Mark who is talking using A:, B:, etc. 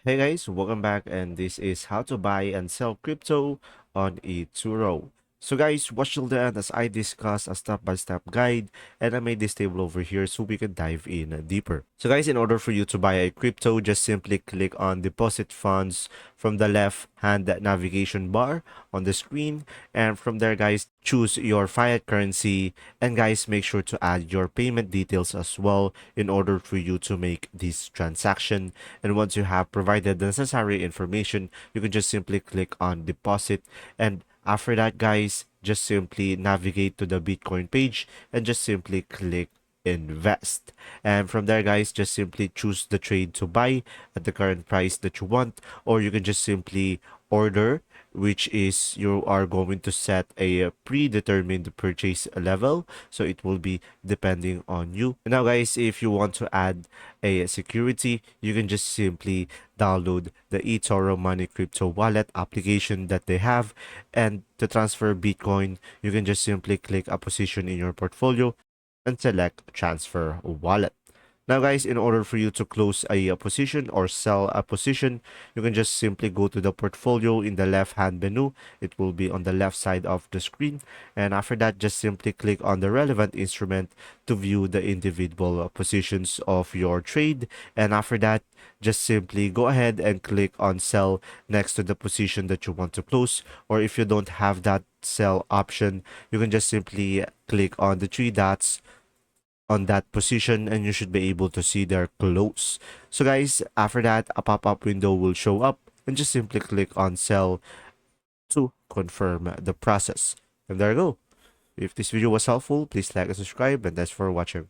A: Hey guys, welcome back, and this is how to buy and sell crypto on Etoro. So guys, watch till the end as I discuss a step-by-step guide, and I made this table over here so we can dive in deeper. So guys, in order for you to buy a crypto, just simply click on deposit funds from the left hand navigation bar on the screen, and from there guys, choose your fiat currency, and guys, make sure to add your payment details as well in order for you to make this transaction. And once you have provided the necessary information, you can just simply click on deposit. And after that, guys, just simply navigate to the Bitcoin page and just simply click invest. And from there, guys, just simply choose the trade to buy at the current price that you want, or you can just simply order, which is you are going to set a predetermined purchase level, so it will be depending on you. Now guys, if you want to add a security, you can just simply download the Etoro Money Crypto Wallet application that they have, and to transfer Bitcoin, you can just simply click a position in your portfolio and select transfer wallet. Now guys, in order for you to close a position or sell a position, you can just simply go to the portfolio in the left hand menu. It will be on the left side of the screen. And after that, just simply click on the relevant instrument to view the individual positions of your trade. And after that, just simply go ahead and click on sell next to the position that you want to close. Or if you don't have that sell option, you can just simply click on the three dots on that position, and you should be able to see their close. So guys, after that, a pop-up window will show up, and just simply click on sell to confirm the process. And there you go. If this video was helpful, please like and subscribe, and thanks for watching.